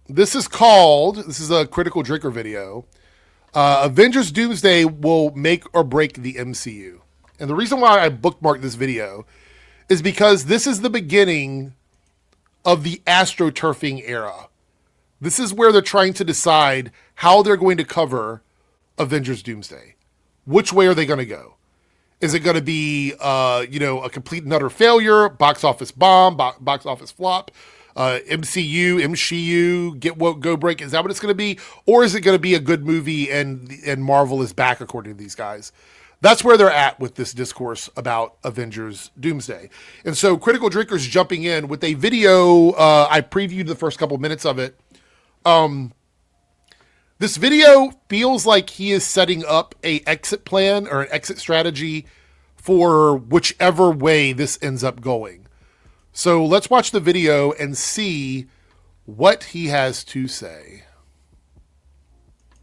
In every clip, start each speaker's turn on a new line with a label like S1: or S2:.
S1: This is a Critical Drinker video. Avengers Doomsday will make or break the MCU. And the reason why I bookmarked this video is because this is the beginning of the astroturfing era. This is where they're trying to decide how they're going to cover Avengers Doomsday. Which way are they going to go? Is it going to be, a complete and utter failure, box office bomb, box office flop, MCU, get woke, go break? Is that what it's going to be? Or is it going to be a good movie and Marvel is back, according to these guys? That's where they're at with this discourse about Avengers Doomsday. And so Critical Drinker's jumping in with a video. I previewed the first couple minutes of it. This video feels like he is setting up a exit plan or an exit strategy for whichever way this ends up going. So let's watch the video and see what he has to say.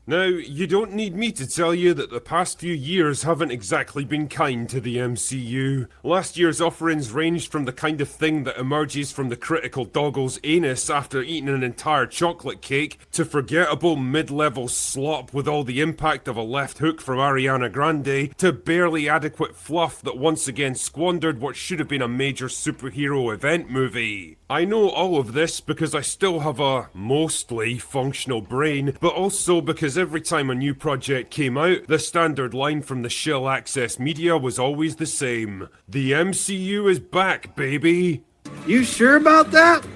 S2: Now, you don't need me to tell you that the past few years haven't exactly been kind to the MCU. Last year's offerings ranged from the kind of thing that emerges from the critical doggle's anus after eating an entire chocolate cake, to forgettable mid-level slop with all the impact of a left hook from Ariana Grande, to barely adequate fluff that once again squandered what should have been a major superhero event movie. I know all of this because I still have a mostly functional brain, but also because every time a new project came out, the standard line from the shill access media was always the same. The MCU is back, baby.
S3: You sure about that?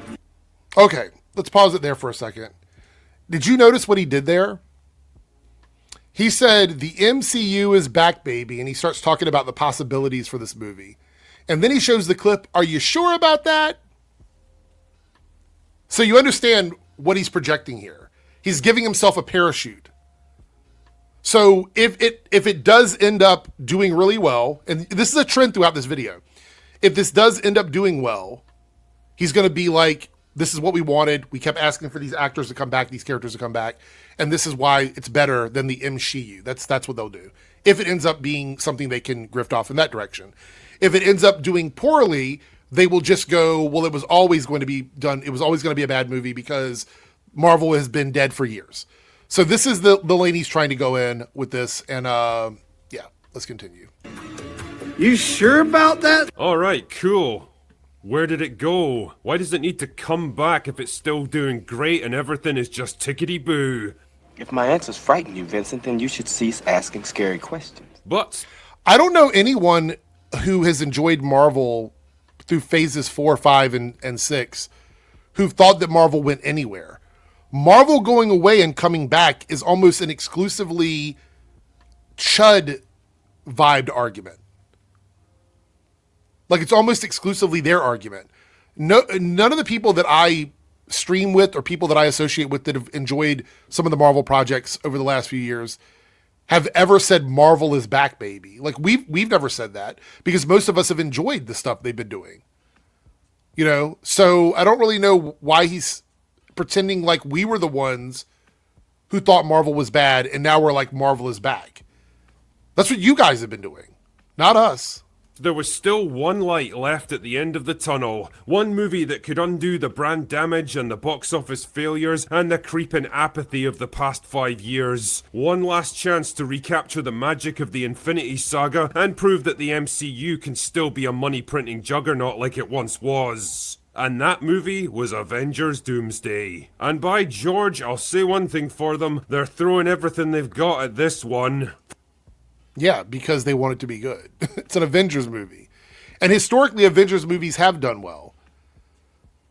S1: Okay, let's pause it there for a second. Did you notice what he did there? He said, the MCU is back, baby, and he starts talking about the possibilities for this movie. And then he shows the clip, are you sure about that? So you understand what he's projecting here. He's giving himself a parachute. So if it does end up doing really well, and this is a trend throughout this video, if this does end up doing well, he's going to be like, this is what we wanted. We kept asking for these actors to come back, these characters to come back, and this is why it's better than the MCU. That's what they'll do. If it ends up being something they can grift off in that direction. If it ends up doing poorly, they will just go, well, it was always going to be done. It was always going to be a bad movie because Marvel has been dead for years. So this is the lane he's trying to go in with this. And let's continue.
S3: You sure about that?
S2: Alright, cool. Where did it go? Why does it need to come back if it's still doing great and everything is just tickety-boo?
S4: If my answers frighten you, Vincent, then you should cease asking scary questions.
S2: But
S1: I don't know anyone who has enjoyed Marvel through phases 4, 5, and 6 who thought that Marvel went anywhere. Marvel going away and coming back is almost an exclusively chud vibed argument. Like, it's almost exclusively their argument. None of the people that I stream with or people that I associate with that have enjoyed some of the Marvel projects over the last few years have ever said Marvel is back, baby. Like, we've never said that because most of us have enjoyed the stuff they've been doing. You know, so I don't really know why he's pretending like we were the ones who thought Marvel was bad and now we're like, Marvel is back. That's what you guys have been doing, not us.
S2: there was still one light left at the end of the tunnel. One movie that could undo the brand damage and the box office failures and the creeping apathy of the past 5 years. One last chance to recapture the magic of the Infinity Saga and prove that the MCU can still be a money-printing juggernaut like it once was. And that movie was Avengers Doomsday. And by George, I'll say one thing for them, they're throwing everything they've got at this one.
S1: Yeah, because they want it to be good. It's an Avengers movie. And historically, Avengers movies have done well.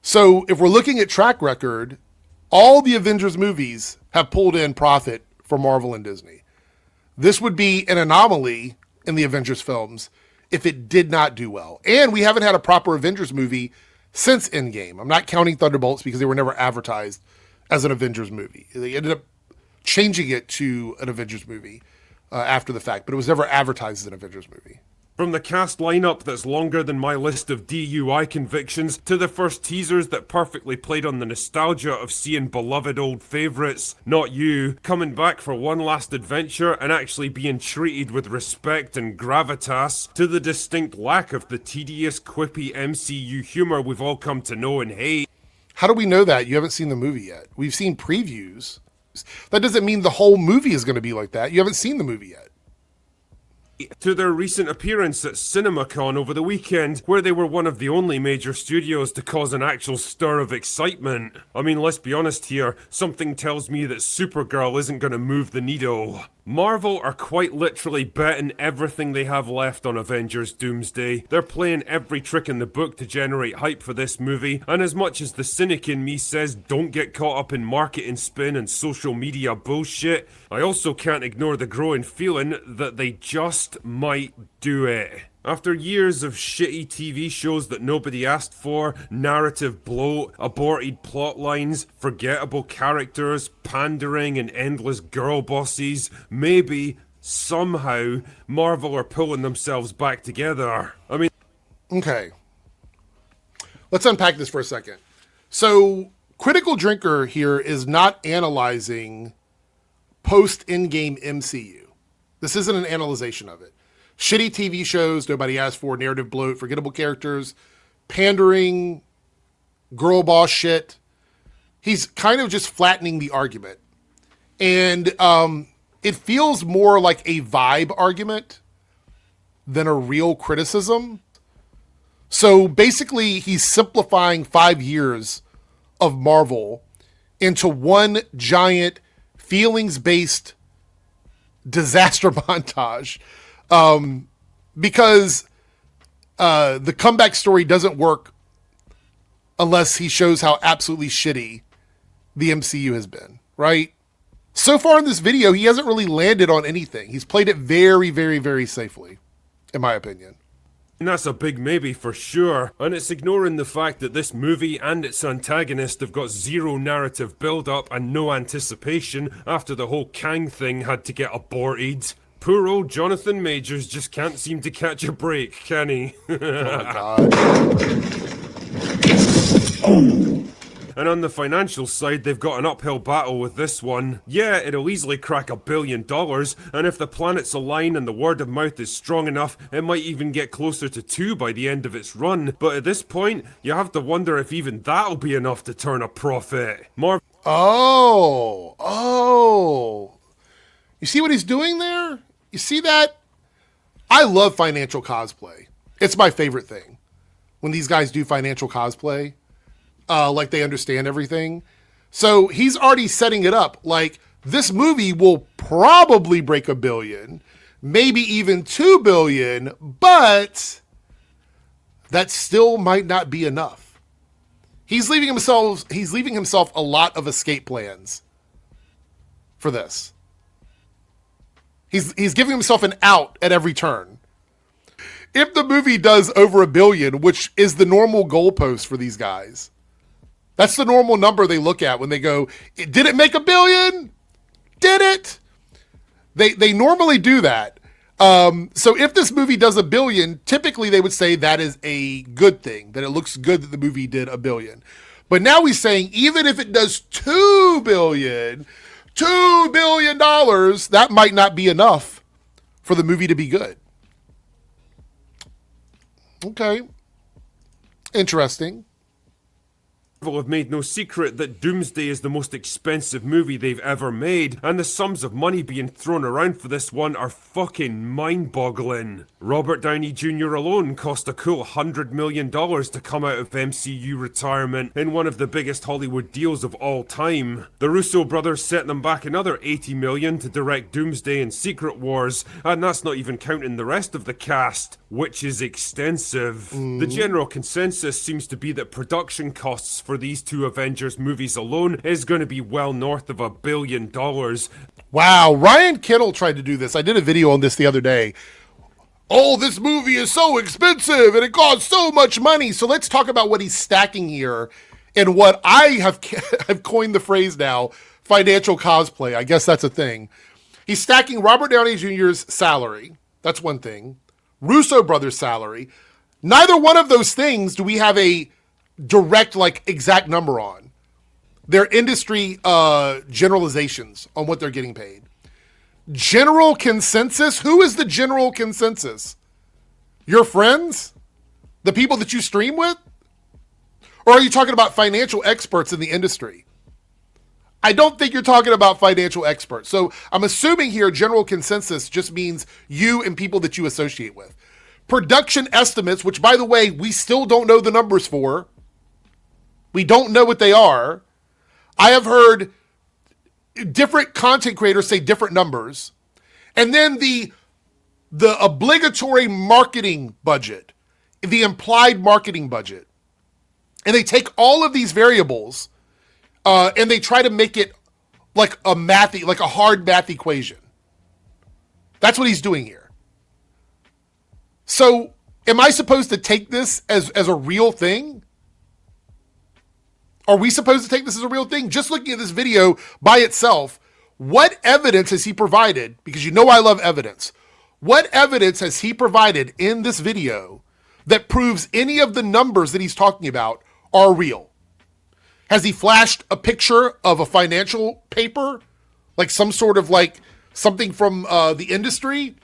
S1: So if we're looking at track record, all the Avengers movies have pulled in profit for Marvel and Disney. This would be an anomaly in the Avengers films if it did not do well. And we haven't had a proper Avengers movie since Endgame. I'm not counting Thunderbolts because they were never advertised as an Avengers movie. They ended up changing it to an Avengers movie after the fact, but it was never advertised as an Avengers movie.
S2: From the cast lineup that's longer than my list of DUI convictions, to the first teasers that perfectly played on the nostalgia of seeing beloved old favourites, not you, coming back for one last adventure and actually being treated with respect and gravitas, to the distinct lack of the tedious, quippy MCU humour we've all come to know and hate.
S1: How do we know that? You haven't seen the movie yet. We've seen previews. That doesn't mean the whole movie is going to be like that. You haven't seen the movie yet.
S2: To their recent appearance at CinemaCon over the weekend, where they were one of the only major studios to cause an actual stir of excitement. I mean, let's be honest here, something tells me that Supergirl isn't gonna move the needle. Marvel are quite literally betting everything they have left on Avengers Doomsday. They're playing every trick in the book to generate hype for this movie, and as much as the cynic in me says don't get caught up in marketing spin and social media bullshit, I also can't ignore the growing feeling that they just might do it. After years of shitty TV shows that nobody asked for, narrative bloat, aborted plot lines, forgettable characters, pandering and endless girl bosses, maybe, somehow, Marvel are pulling themselves back together. I mean...
S1: Okay. Let's unpack this for a second. So, Critical Drinker here is not analyzing post-Endgame MCU. This isn't an analyzation of it. Shitty TV shows nobody asked for, narrative bloat, forgettable characters, pandering, girl boss shit. He's kind of just flattening the argument. And it feels more like a vibe argument than a real criticism. So basically, he's simplifying 5 years of Marvel into one giant feelings-based disaster montage. Because the comeback story doesn't work unless he shows how absolutely shitty the MCU has been, right? So far in this video, he hasn't really landed on anything. He's played it very, very, very safely, in my opinion.
S2: And that's a big maybe for sure, and it's ignoring the fact that this movie and its antagonist have got zero narrative build-up and no anticipation after the whole Kang thing had to get aborted. Poor old Jonathan Majors just can't seem to catch a break, can he?
S1: Oh my God.
S2: And on the financial side, they've got an uphill battle with this one. Yeah, it'll easily crack $1 billion, and if the planets align and the word of mouth is strong enough, it might even get closer to 2 by the end of its run. But at this point, you have to wonder if even that'll be enough to turn a profit.
S1: Oh. You see what he's doing there? You see that? I love financial cosplay. It's my favorite thing. When these guys do financial cosplay, like they understand everything. So he's already setting it up. Like, this movie will probably break $1 billion, maybe even $2 billion, but that still might not be enough. He's leaving himself a lot of escape plans for this. He's giving himself an out at every turn. If the movie does over $1 billion, which is the normal goalpost for these guys, that's the normal number they look at when they go, did it make $1 billion? Did it? They normally do that. So if this movie does $1 billion, typically they would say that is a good thing, that it looks good that the movie did $1 billion. But now he's saying, even if it does $2 billion, $2 billion, that might not be enough for the movie to be good. Okay. Interesting.
S2: Have made no secret that Doomsday is the most expensive movie they've ever made, and the sums of money being thrown around for this one are fucking mind-boggling. Robert Downey Jr. alone cost a cool $100 million to come out of MCU retirement in one of the biggest Hollywood deals of all time. The Russo brothers set them back another $80 million to direct Doomsday and Secret Wars, and that's not even counting the rest of the cast, which is extensive. The general consensus seems to be that production costs for these 2 Avengers movies alone is going to be well north of $1 billion.
S1: Wow, Ryan Kittle tried to do this. I did a video on this the other day. Oh, this movie is so expensive and it costs so much money. So let's talk about what he's stacking here and what I have I've coined the phrase now, financial cosplay. I guess that's a thing. He's stacking Robert Downey Jr.'s salary. That's one thing. Russo brothers' salary. Neither one of those things do we have a direct, like, exact number on. They're industry generalizations on what they're getting paid. General consensus? Who is the general consensus? Your friends? The people that you stream with? Or are you talking about financial experts in the industry? I don't think you're talking about financial experts. So I'm assuming here general consensus just means you and people that you associate with. Production estimates, which by the way, we still don't know the numbers for. We don't know what they are. I have heard different content creators say different numbers. And then the obligatory marketing budget, the implied marketing budget. And they take all of these variables and they try to make it like a hard math equation. That's what he's doing here. So am I supposed to take this as a real thing? Are we supposed to take this as a real thing? Just looking at this video by itself, what evidence has he provided? Because you know I love evidence. What evidence has he provided in this video that proves any of the numbers that he's talking about are real? Has he flashed a picture of a financial paper? Like some sort of like something from the industry?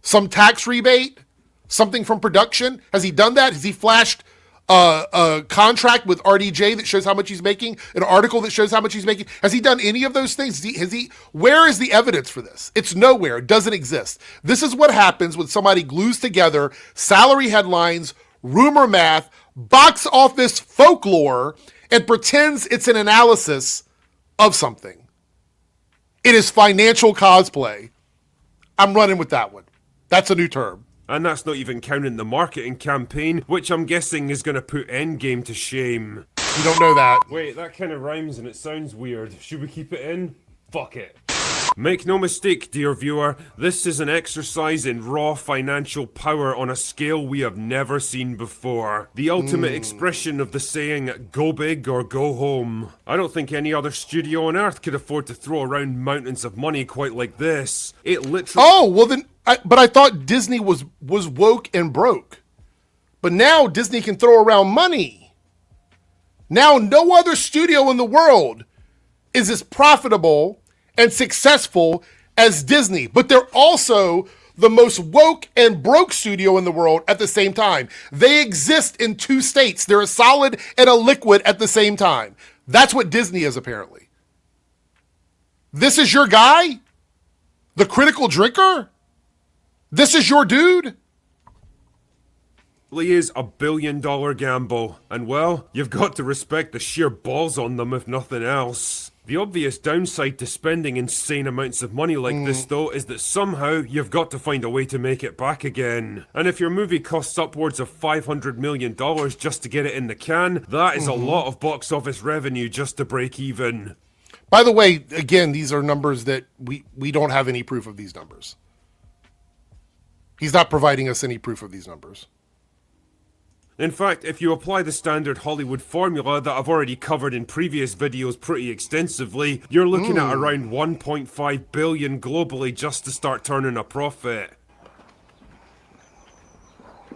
S1: Some tax rebate? Something from production? Has he done that? Has he flashed a contract with RDJ that shows how much he's making? An article that shows how much he's making? Has he done any of those things? Where is the evidence for this? It's nowhere. It doesn't exist. This is what happens when somebody glues together salary headlines, rumor math, box office folklore, and pretends it's an analysis of something. It is financial cosplay. I'm running with that one. That's a new term.
S2: And that's not even counting the marketing campaign, which I'm guessing is going to put Endgame to shame.
S1: You don't know that.
S2: Wait, that kind of rhymes and it sounds weird. Should we keep it in? Fuck it. Make no mistake, dear viewer, this is an exercise in raw financial power on a scale we have never seen before. The ultimate expression of the saying, go big or go home. I don't think any other studio on earth could afford to throw around mountains of money quite like this. It literally...
S1: Oh, well then, but I thought Disney was woke and broke. But now Disney can throw around money. Now no other studio in the world is as profitable and successful as Disney, but they're also the most woke and broke studio in the world at the same time. They exist in two states. They're a solid and a liquid at the same time. That's what Disney is, apparently. This is your guy? The critical drinker? This is your dude?
S2: is a $1 billion gamble, and well, you've got to respect the sheer balls on them if nothing else. The obvious downside to spending insane amounts of money like this though is that somehow you've got to find a way to make it back again. And if your movie costs upwards of $500 million just to get it in the can, that is a lot of box office revenue just to break even.
S1: By the way, again, these are numbers that we don't have any proof of these numbers. He's not providing us any proof of these numbers.
S2: In fact, if you apply the standard Hollywood formula that I've already covered in previous videos pretty extensively, you're looking at around 1.5 billion globally just to start turning a profit.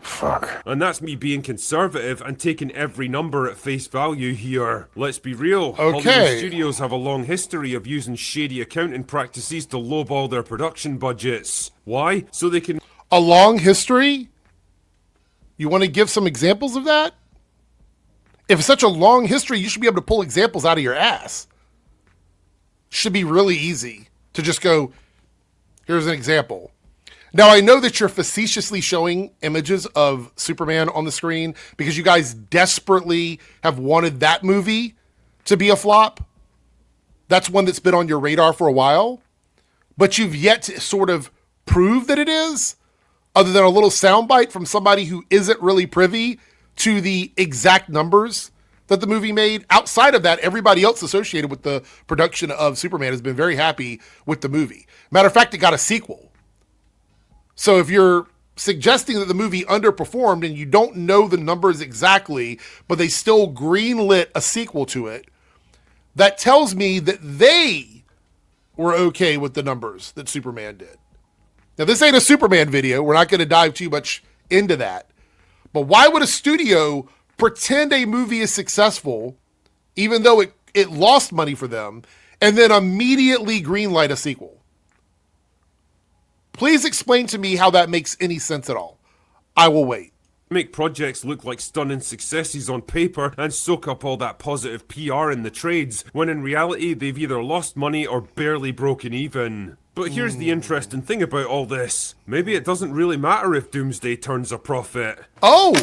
S1: Fuck.
S2: And that's me being conservative and taking every number at face value here. Let's be real. Hollywood studios have a long history of using shady accounting practices to lowball their production budgets. Why? So they can...
S1: A long history? You want to give some examples of that? If it's such a long history, you should be able to pull examples out of your ass. Should be really easy to just go, here's an example. Now, I know that you're facetiously showing images of Superman on the screen because you guys desperately have wanted that movie to be a flop. That's one that's been on your radar for a while. But you've yet to sort of prove that it is, other than a little soundbite from somebody who isn't really privy to the exact numbers that the movie made. Outside of that, everybody else associated with the production of Superman has been very happy with the movie. Matter of fact, it got a sequel. So if you're suggesting that the movie underperformed and you don't know the numbers exactly, but they still greenlit a sequel to it, that tells me that they were okay with the numbers that Superman did. Now, this ain't a Superman video. We're not going to dive too much into that. But why would a studio pretend a movie is successful, even though it lost money for them, and then immediately greenlight a sequel? Please explain to me how that makes any sense at all. I will wait.
S2: make projects look like stunning successes on paper and soak up all that positive PR in the trades, when in reality they've either lost money or barely broken even. But here's the interesting thing about all this. Maybe it doesn't really matter if Doomsday turns a profit.
S1: Oh!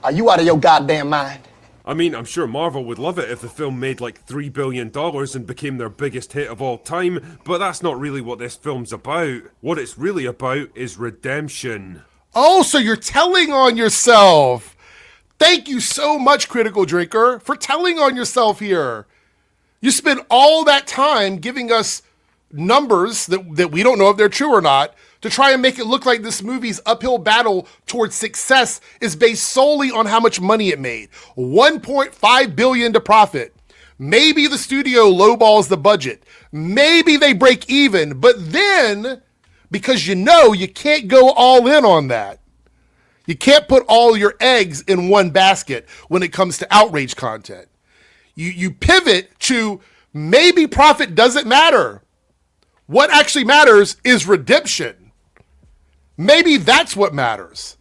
S5: Are you out of your goddamn mind?
S2: I mean, I'm sure Marvel would love it if the film made like $3 billion and became their biggest hit of all time, but that's not really what this film's about. What it's really about is redemption.
S1: Oh, so you're telling on yourself. Thank you so much, Critical Drinker, for telling on yourself here. You spent all that time giving us numbers that we don't know if they're true or not to try and make it look like this movie's uphill battle towards success is based solely on how much money it made. 1.5 billion to profit. Maybe the studio lowballs the budget. Maybe they break even, but then, because you know you can't go all in on that. You can't put all your eggs in one basket when it comes to outrage content. You pivot to maybe profit doesn't matter. What actually matters is redemption. Maybe that's what matters.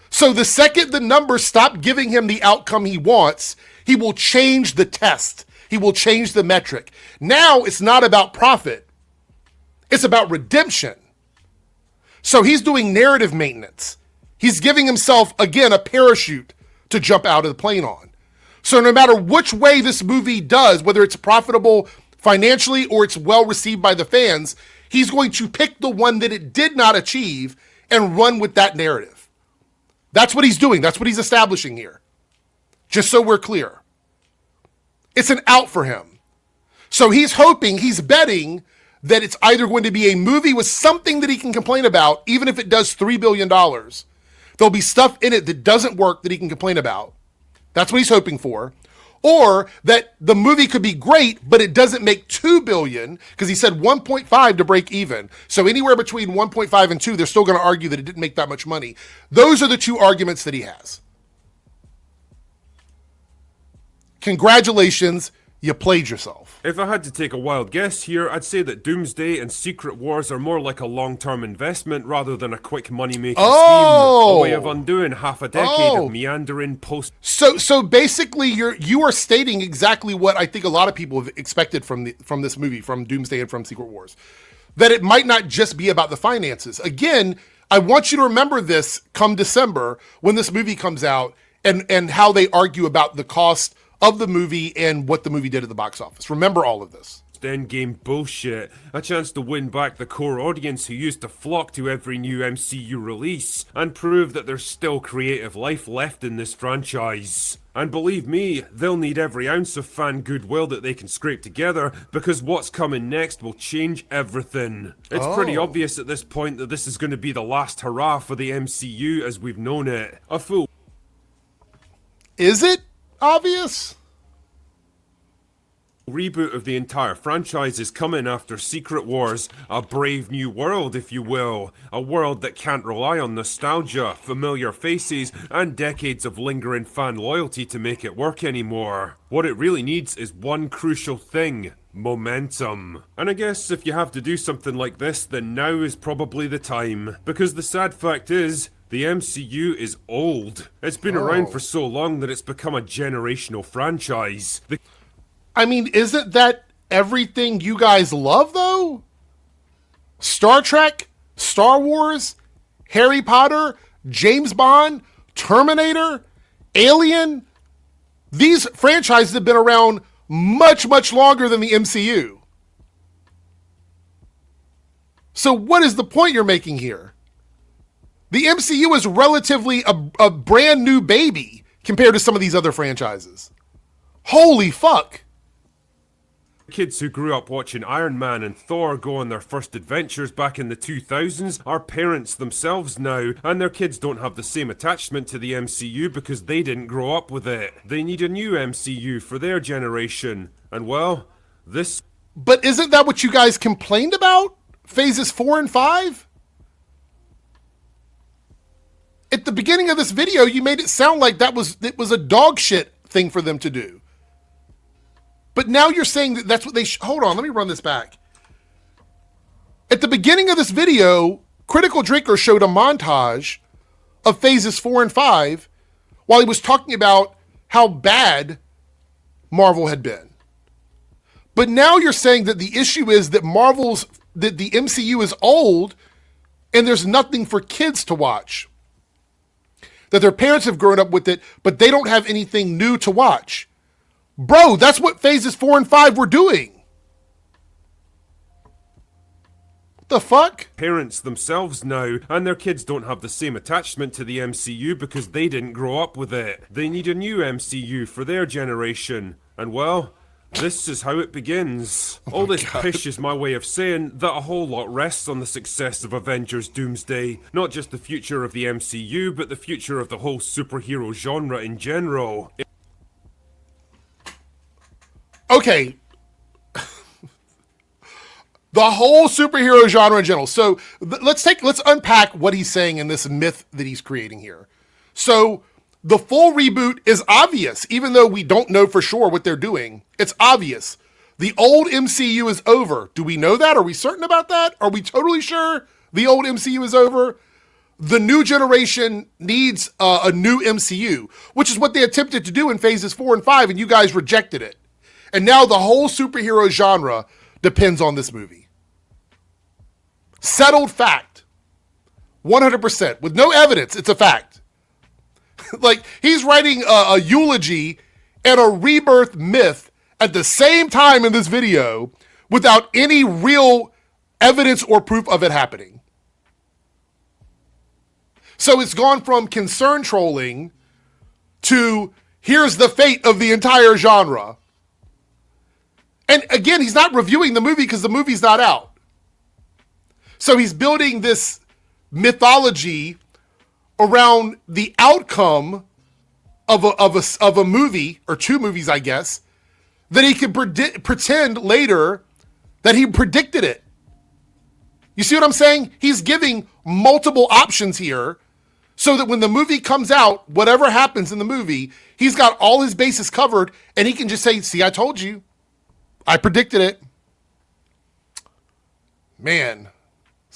S1: So the second the numbers stop giving him the outcome he wants, he will change the test. He will change the metric. Now it's not about profit. It's about redemption. So he's doing narrative maintenance. He's giving himself, again, a parachute to jump out of the plane on. So no matter which way this movie does, whether it's profitable financially or it's well received by the fans, he's going to pick the one that it did not achieve and run with that narrative. That's what he's doing. That's what he's establishing here. Just so we're clear. It's an out for him. So he's hoping, he's betting that it's either going to be a movie with something that he can complain about, even if it does $3 billion. There'll be stuff in it that doesn't work that he can complain about. That's what he's hoping for. Or that the movie could be great, but it doesn't make $2 billion, because he said 1.5 to break even. So anywhere between 1.5 and 2, they're still going to argue that it didn't make that much money. Those are the two arguments that he has. Congratulations, you played yourself.
S2: If I had to take a wild guess here, I'd say that Doomsday and Secret Wars are more like a long-term investment rather than a quick money-making scheme. A way of undoing half a decade of meandering post.
S1: So basically, you are stating exactly what I think a lot of people have expected from this movie, from Doomsday and from Secret Wars, that it might not just be about the finances. Again, I want you to remember this come December when this movie comes out and how they argue about the cost of the movie and what the movie did at the box office. Remember all of this.
S2: Endgame bullshit. A chance to win back the core audience who used to flock to every new MCU release and prove that there's still creative life left in this franchise. And believe me, they'll need every ounce of fan goodwill that they can scrape together, because what's coming next will change everything. It's pretty obvious at this point that this is going to be the last hurrah for the MCU as we've known it. A full...
S1: Is it obvious?
S2: Reboot of the entire franchise is coming after Secret Wars, a brave new world, if you will. A world that can't rely on nostalgia, familiar faces, and decades of lingering fan loyalty to make it work anymore. What it really needs is one crucial thing: momentum. And I guess if you have to do something like this, then now is probably the time. Because the sad fact is, the MCU is old. It's been around for so long that it's become a generational franchise.
S1: I mean, isn't that everything you guys love, though? Star Trek, Star Wars, Harry Potter, James Bond, Terminator, Alien. These franchises have been around much, much longer than the MCU. So what is the point you're making here? The MCU is relatively a brand new baby compared to some of these other franchises. Holy fuck.
S2: Kids who grew up watching Iron Man and Thor go on their first adventures back in the 2000s are parents themselves now, and their kids don't have the same attachment to the MCU because they didn't grow up with it. They need a new MCU for their generation. And well, this...
S1: But isn't that what you guys complained about? Phases 4 and 5? At the beginning of this video, you made it sound like it was a dog shit thing for them to do. But now you're saying that that's what they... Hold on, let me run this back. At the beginning of this video, Critical Drinker showed a montage of phases 4 and 5 while he was talking about how bad Marvel had been. But now you're saying that the issue is that the MCU is old and there's nothing for kids to watch. That their parents have grown up with it, but they don't have anything new to watch. Bro, that's what phases 4 and 5 were doing. What the fuck?
S2: Parents themselves now, and their kids don't have the same attachment to the MCU because they didn't grow up with it. They need a new MCU for their generation. And well, this is how it begins. All this pish is my way of saying that a whole lot rests on the success of Avengers Doomsday. Not just the future of the MCU, but the future of the whole superhero genre in general.
S1: Okay. The whole superhero genre in general. So let's unpack what he's saying in this myth that he's creating here. So the full reboot is obvious, even though we don't know for sure what they're doing. It's obvious. The old MCU is over. Do we know that? Are we certain about that? Are we totally sure the old MCU is over? The new generation needs a new MCU, which is what they attempted to do in phases 4 and 5, and you guys rejected it. And now the whole superhero genre depends on this movie. Settled fact. 100%. With no evidence, it's a fact. Like, he's writing a eulogy and a rebirth myth at the same time in this video without any real evidence or proof of it happening. So it's gone from concern trolling to here's the fate of the entire genre. And again, he's not reviewing the movie because the movie's not out. So he's building this mythology around the outcome of a movie, or two movies, I guess, that he can pretend later that he predicted it. You see what I'm saying? He's giving multiple options here so that when the movie comes out, whatever happens in the movie, he's got all his bases covered and he can just say, see, I told you. I predicted it. Man.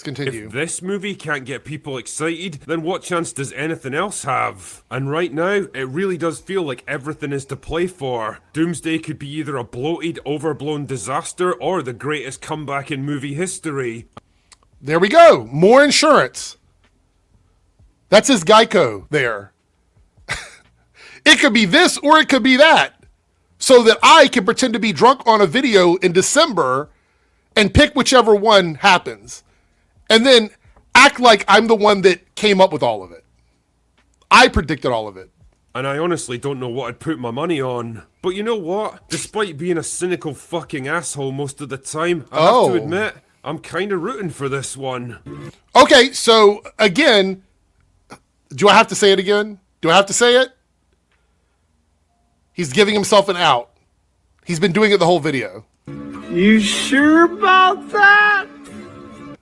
S1: Continue.
S2: If this movie can't get people excited, then what chance does anything else have? And right now, it really does feel like everything is to play for. Doomsday could be either a bloated, overblown disaster or the greatest comeback in movie history.
S1: There we go. More insurance. That's his Geico there. It could be this or it could be that. So that I can pretend to be drunk on a video in December and pick whichever one happens. And then act like I'm the one that came up with all of it. I predicted all of it.
S2: And I honestly don't know what I'd put my money on. But you know what? Despite being a cynical fucking asshole most of the time, I have to admit, I'm kind of rooting for this one.
S1: Okay, so again, do I have to say it again? Do I have to say it? He's giving himself an out. He's been doing it the whole video.
S3: You sure about that?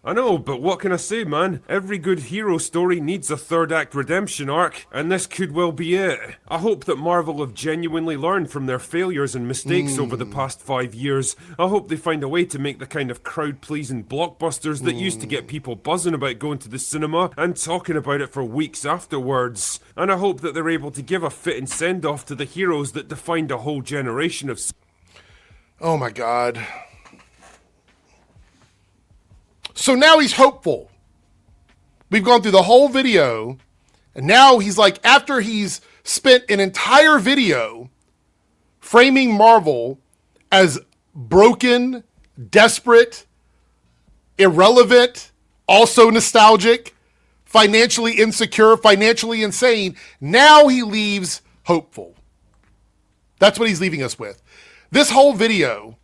S2: I know, but what can I say, man? Every good hero story needs a third act redemption arc, and this could well be it. I hope that Marvel have genuinely learned from their failures and mistakes over the past 5 years. I hope they find a way to make the kind of crowd-pleasing blockbusters that used to get people buzzing about going to the cinema and talking about it for weeks afterwards. And I hope that they're able to give a fitting send-off to the heroes that defined a whole generation of...
S1: Oh my God. So now he's hopeful. We've gone through the whole video, and now he's like, after he's spent an entire video framing Marvel as broken, desperate, irrelevant, also nostalgic, financially insecure, financially insane, now he leaves hopeful. That's what he's leaving us with. This whole video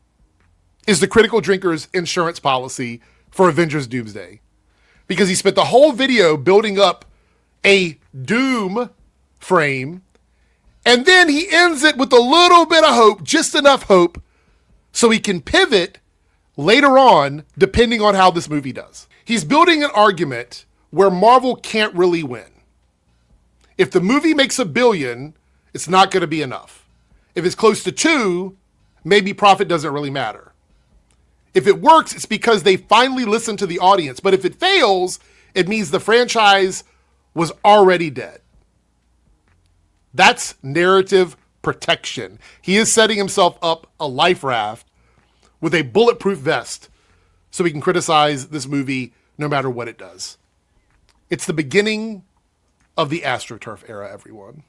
S1: is the Critical Drinker's insurance policy for Avengers Doomsday. Because he spent the whole video building up a doom frame, and then he ends it with a little bit of hope, just enough hope, so he can pivot later on, depending on how this movie does. He's building an argument where Marvel can't really win. If the movie makes $1 billion, it's not going to be enough. If it's close to 2, maybe profit doesn't really matter. If it works, it's because they finally listened to the audience. But if it fails, it means the franchise was already dead. That's narrative protection. He is setting himself up a life raft with a bulletproof vest so he can criticize this movie no matter what it does. It's the beginning of the AstroTurf era, everyone.